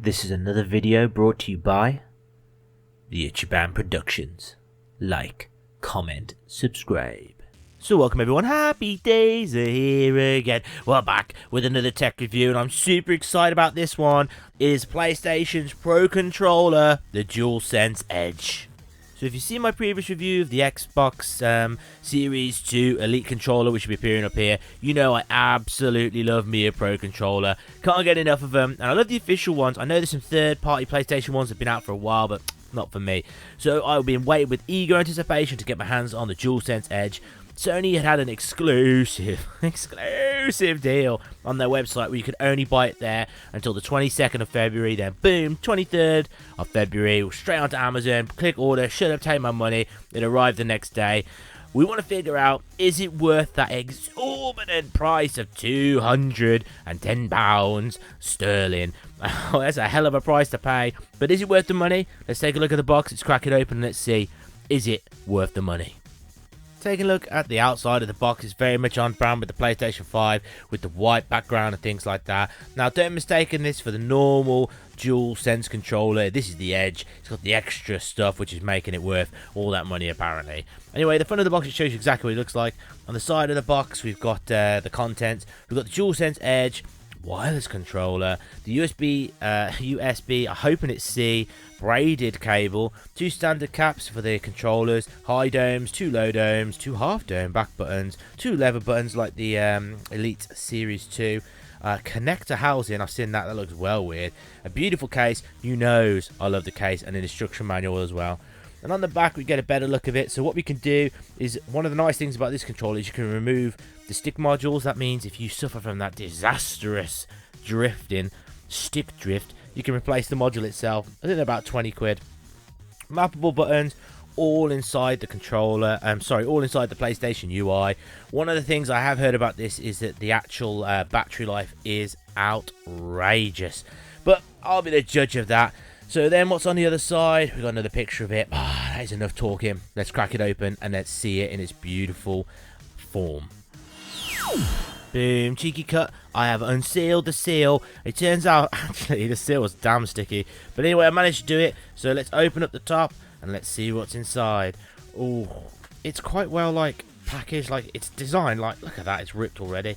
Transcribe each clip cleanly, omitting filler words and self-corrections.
This is another video brought to you by the Ichiban Productions. Like, comment, subscribe. So welcome everyone, happy days are here again. We're back with another tech review and I'm super excited about this one. It is PlayStation's Pro Controller, the DualSense Edge. So if you see my previous review of the Xbox Series 2 Elite Controller, which will be appearing up here, you know I absolutely love me a Pro Controller. Can't get enough of them, and I love the official ones. I know there's some third-party PlayStation ones that have been out for a while, but not for me. So I've been waiting with eager anticipation to get my hands on the DualSense Edge. Sony had an exclusive deal on their website where you could only buy it there until the 22nd of February. Then boom, 23rd of February, straight onto Amazon, click order, should have taken my money. It arrived the next day. We want to figure out, is it worth that exorbitant price of £210 sterling? Oh, that's a hell of a price to pay, but is it worth the money? Let's take a look at the box, let's crack it open and let's see, is it worth the money? Taking a look at the outside of the box, it's very much on brand with the PlayStation 5 with the white background and things like that. Now don't mistake this for the normal DualSense controller. This is the Edge. It's got the extra stuff which is making it worth all that money apparently. Anyway, the front of the box, it shows you exactly what it looks like. On the side of the box we've got the contents. We've got the DualSense Edge wireless controller, the USB, I'm hoping it's C, braided cable, 2 standard caps for the controllers, high domes, 2 low domes, 2 half dome back buttons, 2 lever buttons like the Elite Series 2, connector housing, I've seen that looks well weird, a beautiful case, you knows I love the case, and an instruction manual as well. And on the back we get a better look of it. So what we can do is, one of the nice things about this controller is you can remove the stick modules. That means if you suffer from that disastrous stick drift, you can replace the module itself. I think they're about 20 quid. Mappable buttons, all inside the controller, all inside the PlayStation UI. One of the things I have heard about this is that the actual battery life is outrageous, but I'll be the judge of that. So then what's on the other side? We've got another picture of it. That is enough talking. Let's crack it open and let's see it in its beautiful form. Boom, cheeky cut. I have unsealed the seal. It turns out, actually, the seal was damn sticky. But anyway, I managed to do it. So let's open up the top and let's see what's inside. Oh, it's quite well, packaged. It's designed, look at that. It's ripped already.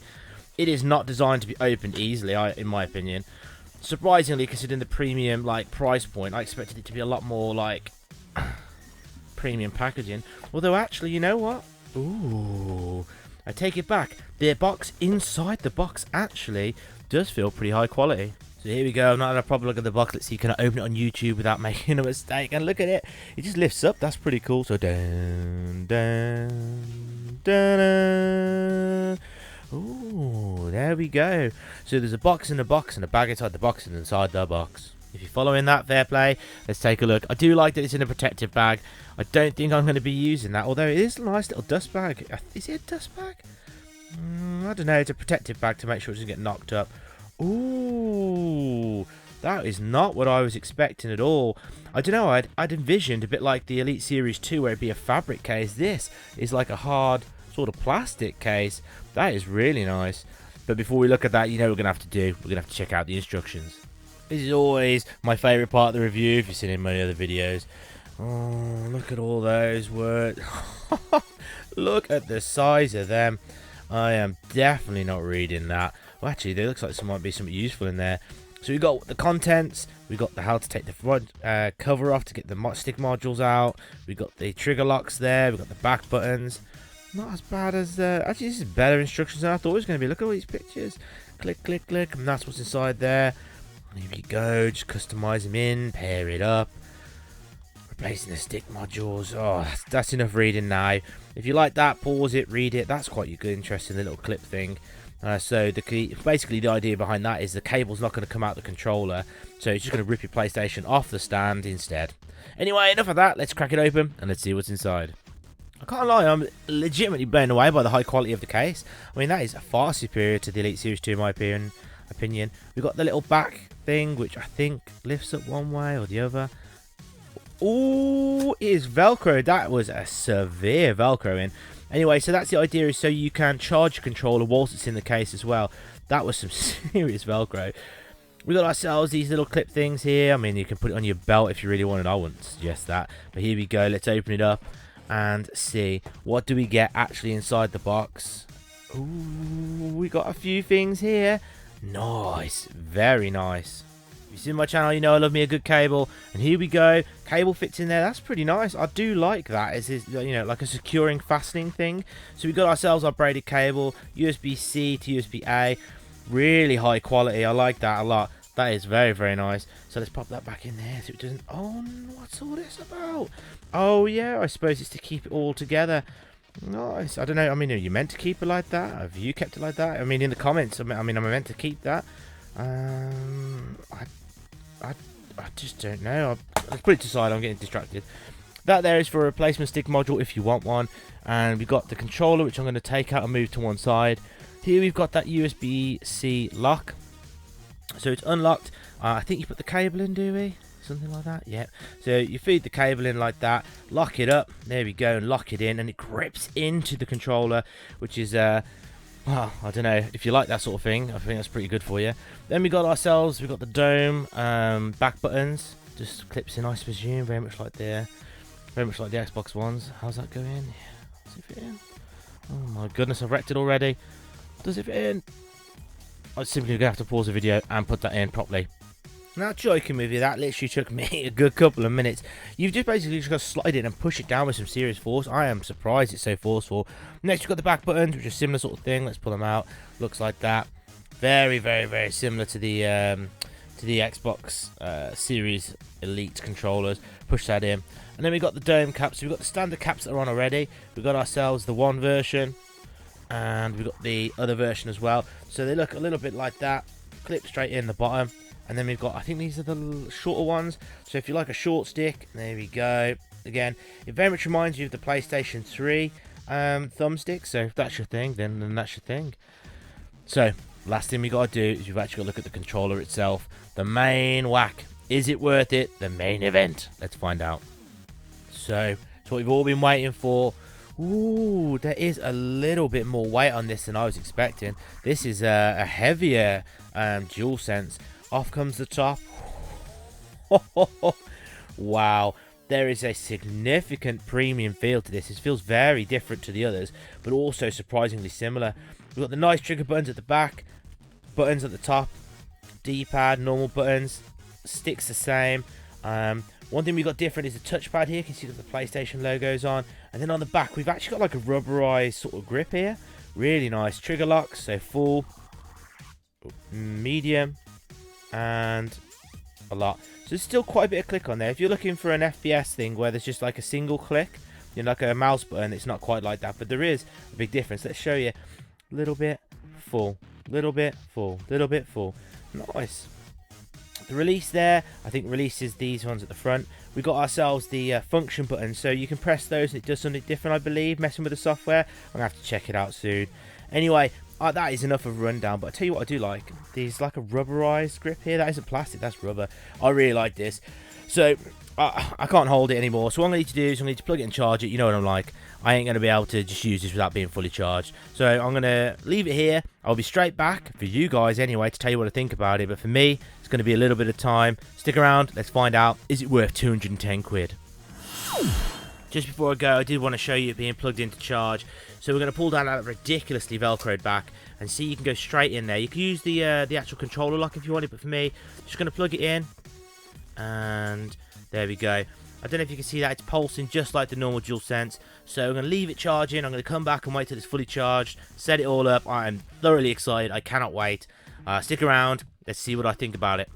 It is not designed to be opened easily, in my opinion. Surprisingly, considering the premium price point, I expected it to be a lot more premium packaging. Although actually, you know what? Ooh, I take it back. The box inside the box actually does feel pretty high quality. So here we go. I've not had a proper look at the box. Let's see, can I open it on YouTube without making a mistake? And look at it. It just lifts up. That's pretty cool. So dun dun dun dun. Ooh, there we go. So there's a box in the box and a bag inside the box and inside the box. If you're following that, fair play. Let's take a look. I do like that it's in a protective bag. I don't think I'm going to be using that, although it is a nice little dust bag. Is it a dust bag? I don't know. It's a protective bag to make sure it doesn't get knocked up. Ooh, that is not what I was expecting at all. I don't know. I'd envisioned a bit like the Elite Series 2 where it'd be a fabric case. This is like a hard sort of plastic case. That is really nice. But before we look at that, you know what we're going to have to check out the instructions. This is always my favourite part of the review, if you've seen it in many other videos. Oh, look at all those words. Look at the size of them. I am definitely not reading that. Well, actually, there looks like there might be something useful in there. So we've got the contents, we've got how to take the front cover off to get the stick modules out, we've got the trigger locks there, we've got the back buttons. Not as bad as actually this is better instructions than I thought it was going to be. Look at all these pictures. Click, click, click, and that's what's inside there. And here we go. Just customize them in, pair it up. Replacing the stick modules. Oh, that's enough reading now. If you like that, pause it, read it. That's quite a good, interesting little clip thing. So basically the idea behind that is the cable's not going to come out the controller, so it's just going to rip your PlayStation off the stand instead. Anyway, enough of that. Let's crack it open and let's see what's inside. I can't lie, I'm legitimately blown away by the high quality of the case. I mean, that is far superior to the Elite Series 2 in my opinion. We've got the little back thing, which I think lifts up one way or the other. Ooh, it is Velcro. That was a severe Velcro in. Anyway, so that's the idea, is so you can charge your controller whilst it's in the case as well. That was some serious Velcro. We got ourselves these little clip things here. I mean, you can put it on your belt if you really wanted. I wouldn't suggest that. But here we go. Let's open it up and see what do we get actually inside the box. Ooh, we got a few things here. Nice, very nice. If you've seen my channel, you know I love me a good cable. And here we go. Cable fits in there. That's pretty nice. I do like that. It's, you know, like a securing, fastening thing. So we got ourselves our braided cable, USB-C to USB-A. Really high quality. I like that a lot. That is very, very nice. So let's pop that back in there so it doesn't... Oh, what's all this about? Oh, yeah, I suppose it's to keep it all together. Nice. I don't know. I mean, are you meant to keep it like that? Have you kept it like that? I mean, in the comments, I mean, am I meant to keep that? I just don't know. Let's put it to side. I'm getting distracted. That there is for a replacement stick module if you want one. And we've got the controller, which I'm going to take out and move to one side. Here we've got that USB-C lock. So it's unlocked. I think you put the cable in, do we? Something like that. Yeah. So you feed the cable in like that, lock it up. There we go, and lock it in, and it grips into the controller, which is well, I don't know if you like that sort of thing. I think that's pretty good for you. Then we got the dome back buttons. Just clips in, I presume, very much like the Xbox Ones. How's that going? Yeah. Does it fit in? Oh my goodness, I've wrecked it already. Does it fit in? I'm simply going to have to pause the video and put that in properly. Now, joking with you, that literally took me a good couple of minutes. You've just basically just got to slide it and push it down with some serious force. I am surprised it's so forceful. Next, we've got the back buttons, which is a similar sort of thing. Let's pull them out. Looks like that. Very, very, very similar to the Xbox Series Elite controllers. Push that in. And then we've got the dome caps. So we've got the standard caps that are on already. We've got ourselves the one version. And we've got the other version as well. So they look a little bit like that. Clip straight in the bottom. And then we've got, I think these are the shorter ones. So if you like a short stick, there we go. Again, it very much reminds you of the PlayStation 3 thumbstick. So if that's your thing, then that's your thing. So last thing we got to do is we've actually got to look at the controller itself. The main whack. Is it worth it? The main event. Let's find out. So it's what we've all been waiting for. Ooh, there is a little bit more weight on this than I was expecting. This is a heavier DualSense. Off comes the top. Wow, there is a significant premium feel to this. It feels very different to the others, but also surprisingly similar. We've got the nice trigger buttons at the back, buttons at the top, D-pad, normal buttons, sticks the same. One thing we got different is the touchpad here. You can see that the PlayStation logo's on. And then on the back, we've actually got like a rubberized sort of grip here. Really nice. Trigger locks, so full, medium, and a lot. So there's still quite a bit of click on there. If you're looking for an FPS thing where there's just like a single click, you know, like a mouse button, it's not quite like that. But there is a big difference. Let's show you. Little bit, full. Little bit, full. Little bit, full. Nice. The release there, I think releases these ones at the front. We got ourselves the function buttons, so you can press those and it does something different, I believe, messing with the software. I'm going to have to check it out soon. Anyway, that is enough of a rundown, but I tell you what I do like. There's like a rubberized grip here. That isn't plastic, that's rubber. I really like this. So, I can't hold it anymore. So what I'm going to need to do is I'm going to plug it and charge it. You know what I'm like. I ain't going to be able to just use this without being fully charged. So I'm going to leave it here. I'll be straight back, for you guys anyway, to tell you what I think about it. But for me, it's going to be a little bit of time. Stick around. Let's find out. Is it worth 210 quid? Just before I go, I did want to show you it being plugged into charge. So we're going to pull down that ridiculously velcroed back and see you can go straight in there. You can use the actual controller lock if you want it, but for me, just going to plug it in. And there we go. I don't know if you can see that, it's pulsing just like the normal DualSense. So I'm going to leave it charging. I'm going to come back and wait till it's fully charged, set it all up. I am thoroughly excited. I cannot wait. Stick around. Let's see what I think about it.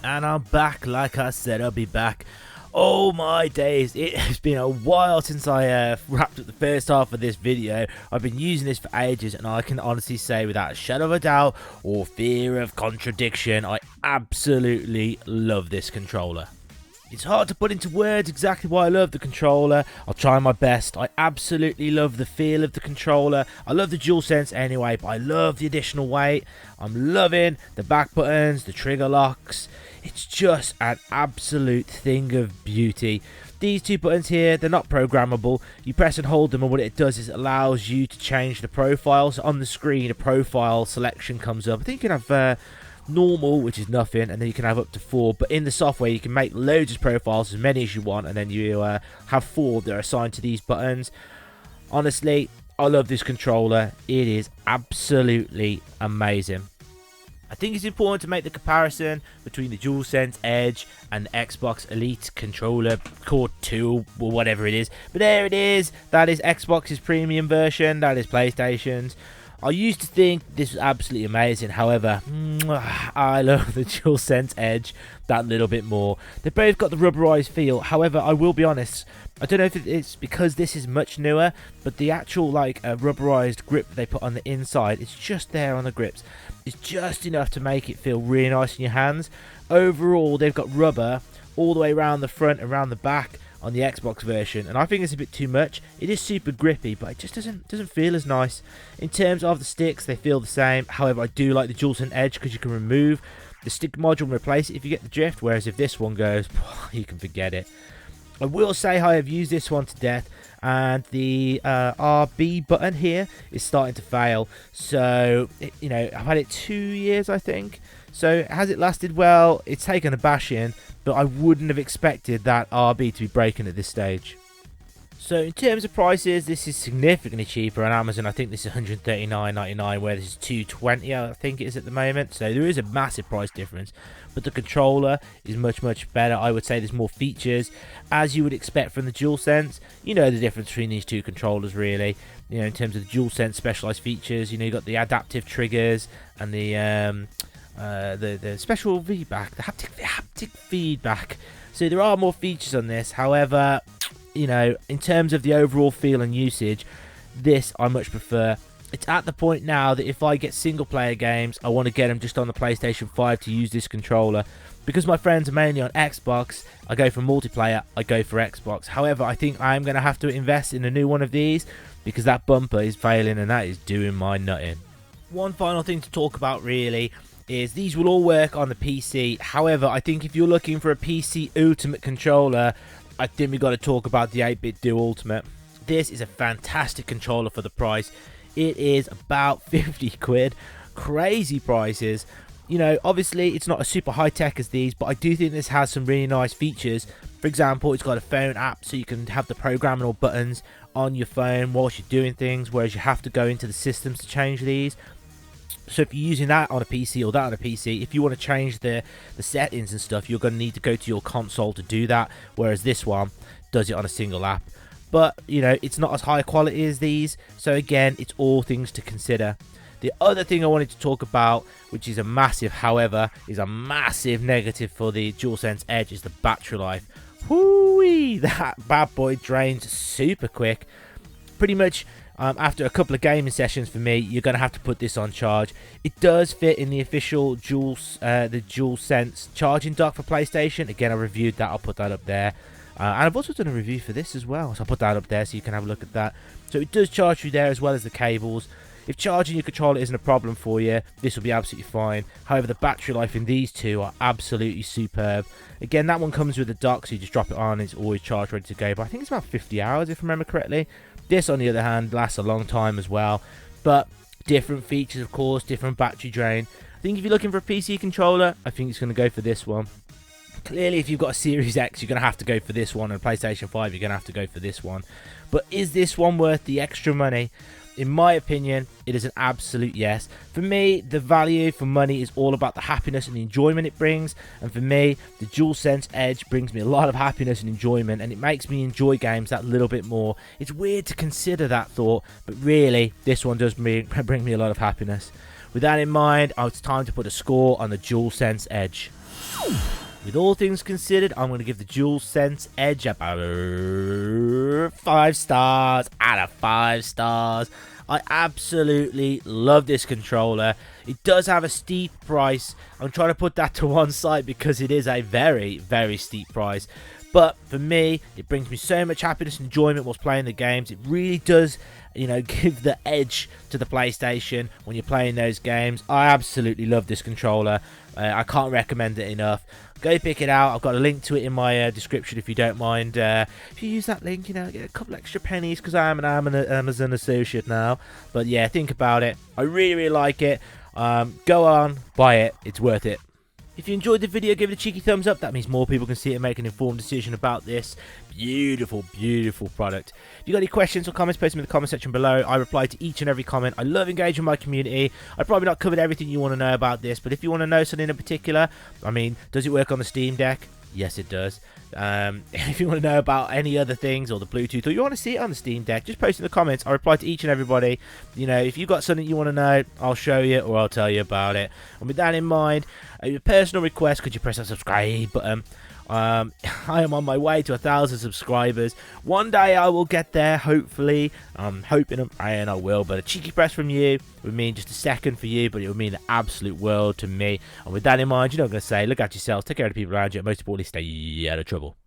And I'm back. Like I said, I'll be back. Oh my days, it has been a while since I wrapped up the first half of this video. I've been using this for ages, and I can honestly say without a shadow of a doubt or fear of contradiction, I absolutely love this controller. It's hard to put into words exactly why I love the controller. I'll try my best. I absolutely love the feel of the controller. I love the DualSense anyway, but I love the additional weight. I'm loving the back buttons, the trigger locks. It's just an absolute thing of beauty. These two buttons here, they're not programmable. You press and hold them, and what it does is it allows you to change the profile. So on the screen, a profile selection comes up. I think you can have normal, which is nothing, and then you can have up to 4. But in the software, you can make loads of profiles, as many as you want, and then you have 4 that are assigned to these buttons. Honestly, I love this controller. It is absolutely amazing. I think it's important to make the comparison between the DualSense Edge and the Xbox Elite Controller Core 2 or whatever it is. But there it is. That is Xbox's premium version. That is PlayStation's. I used to think this was absolutely amazing. However, I love the DualSense Edge that little bit more. They both got the rubberized feel. However, I will be honest, I don't know if it's because this is much newer, but the actual rubberized grip they put on the inside, it's just there on the grips. It's just enough to make it feel really nice in your hands. Overall, they've got rubber all the way around the front and around the back on the Xbox version, and I think it's a bit too much. It is super grippy, but it just doesn't feel as nice. In terms of the sticks, they feel the same. However, I do like the DualSense Edge because you can remove the stick module and replace it if you get the drift, whereas if this one goes, you can forget it. I will say I have used this one to death, and the RB button here is starting to fail. So, I've had it 2 years, I think. So, has it lasted? Well, it's taken a bashing, but I wouldn't have expected that RB to be breaking at this stage. So in terms of prices, this is significantly cheaper on Amazon. I think this is $139.99, where this is $220, I think it is at the moment. So there is a massive price difference, but the controller is much better. I would say there's more features, as you would expect from the DualSense. You know the difference between these two controllers, really. In terms of the DualSense specialized features, you got the adaptive triggers and the special feedback, the haptic feedback. So there are more features on this. However, in terms of the overall feel and usage, this I much prefer. It's at the point now that if I get single player games, I want to get them just on the PlayStation 5 to use this controller. Because my friends are mainly on Xbox, I go for multiplayer, I go for Xbox. However, I think I'm going to have to invest in a new one of these, because that bumper is failing and that is doing my nutting. One final thing to talk about really is these will all work on the PC. However, I think if you're looking for a PC Ultimate controller, I think we've got to talk about the 8-bit Dual Ultimate. This is a fantastic controller for the price. It is about 50 quid. Crazy prices. Obviously it's not as super high tech as these, but I do think this has some really nice features. For example, it's got a phone app, so you can have the programmable buttons on your phone whilst you're doing things, whereas you have to go into the systems to change these. So if you're using that on a PC or that on a PC, if you want to change the settings and stuff, you're going to need to go to your console to do that, whereas this one does it on a single app. But, it's not as high quality as these, so again, it's all things to consider. The other thing I wanted to talk about, which is a massive negative for the DualSense Edge, is the battery life. Whoo-wee! That bad boy drains super quick. Pretty much, after a couple of gaming sessions for me, you're going to have to put this on charge. It does fit in the official DualSense charging dock for PlayStation. Again, I reviewed that. I'll put that up there. And I've also done a review for this as well, so I'll put that up there so you can have a look at that. So it does charge through there as well as the cables. If charging your controller isn't a problem for you, this will be absolutely fine. However, the battery life in these two are absolutely superb. Again, that one comes with a dock, so you just drop it on, it's always charged, ready to go. But I think it's about 50 hours, if I remember correctly. This, on the other hand, lasts a long time as well. But different features, of course, different battery drain. I think if you're looking for a PC controller, I think it's going to go for this one. Clearly, if you've got a Series X, you're going to have to go for this one. And a PlayStation 5, you're going to have to go for this one. But is this one worth the extra money? In my opinion, it is an absolute yes. For me, the value for money is all about the happiness and the enjoyment it brings. And for me, the DualSense Edge brings me a lot of happiness and enjoyment, and it makes me enjoy games that little bit more. It's weird to consider that thought, but really, this one does bring me a lot of happiness. With that in mind, it's time to put a score on the DualSense Edge. With all things considered, I'm going to give the DualSense Edge about 5 stars out of 5 stars. I absolutely love this controller. It does have a steep price. I'm trying to put that to one side because it is a very, very steep price. But for me, it brings me so much happiness and enjoyment whilst playing the games. It really does, give the edge to the PlayStation when you're playing those games. I absolutely love this controller. I can't recommend it enough. Go pick it out. I've got a link to it in my description if you don't mind. If you use that link, get a couple extra pennies because I'm an Amazon associate now. But yeah, think about it. I really, really like it. Go on, buy it. It's worth it. If you enjoyed the video, give it a cheeky thumbs up. That means more people can see it and make an informed decision about this beautiful, beautiful product. If you got any questions or comments, post them in the comment section below. I reply to each and every comment. I love engaging with my community. I've probably not covered everything you want to know about this, but if you want to know something in particular, I mean, does it work on the Steam Deck? Yes, it does. If you want to know about any other things or the Bluetooth, or you want to see it on the Steam Deck, just post in the comments. I reply to each and everybody. You know, if you've got something you want to know, I'll show you or I'll tell you about it. And with that in mind, a personal request, could you press that subscribe button? I am on my way to 1,000 subscribers. One day I will get there, hopefully. I'm hoping and I will, but a cheeky press from you would mean just a second for you, but it would mean the absolute world to me. And with that in mind, you know what I'm going to say, look after yourselves, take care of the people around you, and most importantly, stay out of trouble.